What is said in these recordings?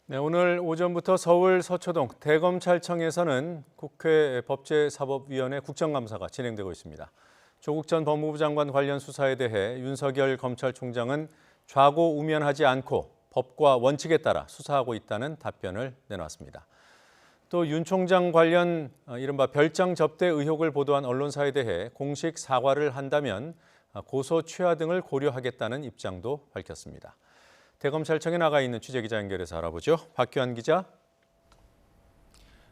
네, 오늘 오전부터 서울 서초동 대검찰청에서는 국회 법제사법위원회 국정감사가 진행되고 있습니다. 조국 전 법무부 장관 관련 수사에 대해 윤석열 검찰총장은 좌고우면하지 않고 법과 원칙에 따라 수사하고 있다는 답변을 내놨습니다. 또 윤 총장 관련 이른바 별장 접대 의혹을 보도한 언론사에 대해 공식 사과를 한다면 고소 취하 등을 고려하겠다는 입장도 밝혔습니다. 대검찰청에 나가 있는 취재기자 연결해서 알아보죠. 박규환 기자.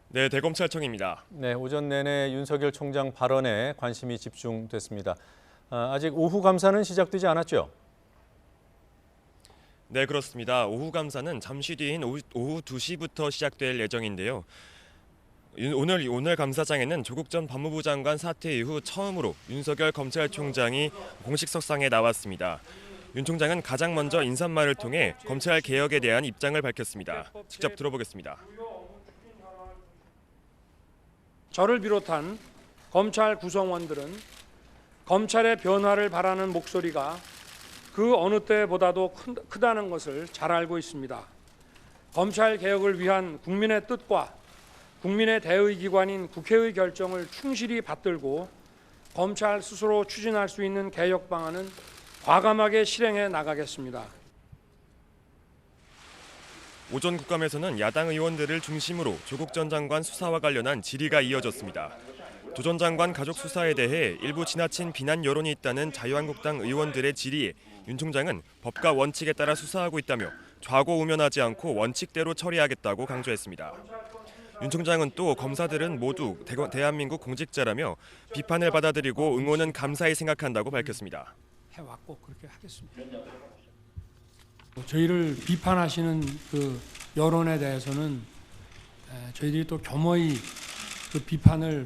네, 대검찰청입니다. 네, 오전 내내 윤석열 총장 발언에 관심이 집중됐습니다. 아직 오후 감사는 시작되지 않았죠? 네, 그렇습니다. 오후 감사는 잠시 뒤인 오후 2시부터 시작될 예정인데요. 오늘 감사장에는 조국 전 법무부 장관 사퇴 이후 처음으로 윤석열 검찰총장이 공식 석상에 나왔습니다. 윤 총장은 가장 먼저 인사말을 통해 검찰 개혁에 대한 입장을 밝혔습니다. 직접 들어보겠습니다. 저를 비롯한 검찰 구성원들은 검찰의 변화를 바라는 목소리가 그 어느 때보다도 크다는 것을 잘 알고 있습니다. 검찰 개혁을 위한 국민의 뜻과 국민의 대의기관인 국회의 결정을 충실히 받들고 검찰 스스로 추진할 수 있는 개혁 방안은 과감하게 실행해 나가겠습니다. 오전 국감에서는 야당 의원들을 중심으로 조국 전 장관 수사와 관련한 질의가 이어졌습니다. 조 전 장관 가족 수사에 대해 일부 지나친 비난 여론이 있다는 자유한국당 의원들의 질의에 윤 총장은 법과 원칙에 따라 수사하고 있다며 좌고우면하지 않고 원칙대로 처리하겠다고 강조했습니다. 윤 총장은 또 검사들은 모두 대한민국 공직자라며 비판을 받아들이고 응원은 감사히 생각한다고 밝혔습니다. 해왔고 그렇게 하겠습니다. 저희를 비판하시는 그 여론에 대해서는 저희들이 또 겸허히 그 비판을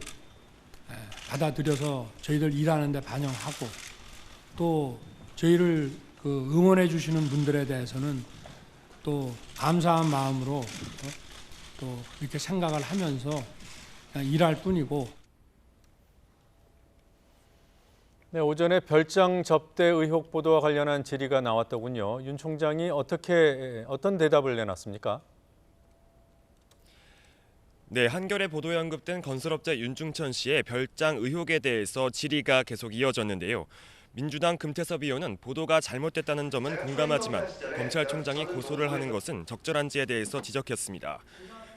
받아들여서 저희들 일하는 데 반영하고 또 저희를 그 응원해 주시는 분들에 대해서는 또 감사한 마음으로 또 이렇게 생각을 하면서 그냥 일할 뿐이고. 네, 오전에 별장 접대 의혹 보도와 관련한 질의가 나왔더군요. 윤 총장이 어떤 대답을 내놨습니까? 네, 한겨레 보도에 언급된 건설업자 윤중천 씨의 별장 의혹에 대해서 질의가 계속 이어졌는데요. 민주당 금태섭 의원은 보도가 잘못됐다는 점은 공감하지만 검찰총장이 고소를 하는 것은 적절한지에 대해서 지적했습니다.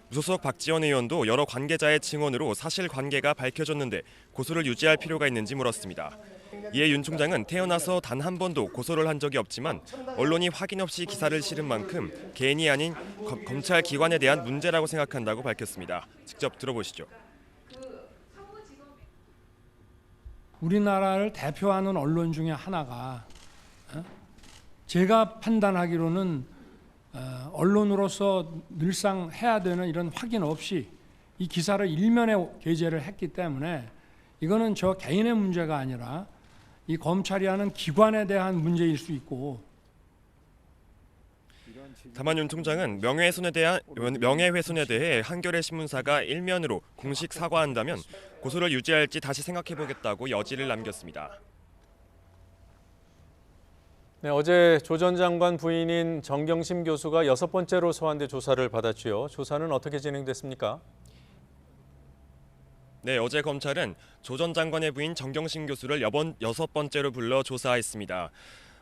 무소속 박지원 의원도 여러 관계자의 증언으로 사실관계가 밝혀졌는데 고소를 유지할 필요가 있는지 물었습니다. 이에 윤 총장은 태어나서 단 한 번도 고소를 한 적이 없지만 언론이 확인 없이 기사를 실은 만큼 개인이 아닌 검찰 기관에 대한 문제라고 생각한다고 밝혔습니다. 직접 들어보시죠. 우리나라를 대표하는 언론 중에 하나가 제가 판단하기로는 언론으로서 늘상 해야 되는 이런 확인 없이 이 기사를 일면에 게재를 했기 때문에 이거는 저 개인의 문제가 아니라 이 검찰이 하는 기관에 대한 문제일 수 있고. 다만 윤 총장은 명예훼손에 대해 한겨레 신문사가 일면으로 공식 사과한다면 고소를 유지할지 다시 생각해보겠다고 여지를 남겼습니다. 네, 어제 조 전 장관 부인인 정경심 교수가 6번째로 소환돼 조사를 받았지요. 조사는 어떻게 진행됐습니까? 네, 어제 검찰은 조 전 장관의 부인 정경심 교수를 6번째로 불러 조사했습니다.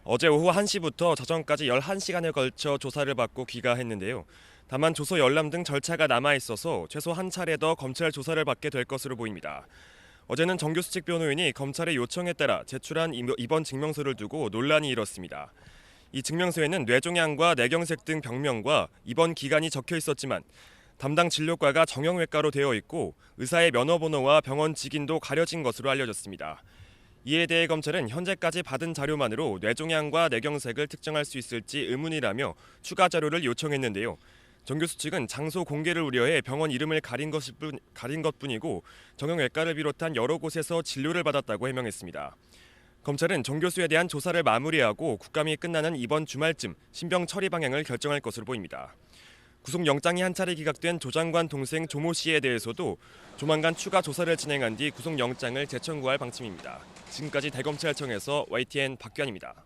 어제 오후 1시부터 자정까지 11시간에 걸쳐 조사를 받고 귀가했는데요. 다만 조서 열람 등 절차가 남아있어서 최소 한 차례 더 검찰 조사를 받게 될 것으로 보입니다. 어제는 정 교수 측 변호인이 검찰의 요청에 따라 제출한 입원 증명서를 두고 논란이 일었습니다. 이 증명서에는 뇌종양과 뇌경색 등 병명과 입원 기간이 적혀 있었지만 담당 진료과가 정형외과로 되어 있고 의사의 면허번호와 병원 직인도 가려진 것으로 알려졌습니다. 이에 대해 검찰은 현재까지 받은 자료만으로 뇌종양과 뇌경색을 특정할 수 있을지 의문이라며 추가 자료를 요청했는데요. 정 교수 측은 장소 공개를 우려해 병원 이름을 가린 것뿐이고 정형외과를 비롯한 여러 곳에서 진료를 받았다고 해명했습니다. 검찰은 정 교수에 대한 조사를 마무리하고 국감이 끝나는 이번 주말쯤 신병 처리 방향을 결정할 것으로 보입니다. 구속영장이 한 차례 기각된 조 장관 동생 조모 씨에 대해서도 조만간 추가 조사를 진행한 뒤 구속영장을 재청구할 방침입니다. 지금까지 대검찰청에서 YTN 박규환입니다.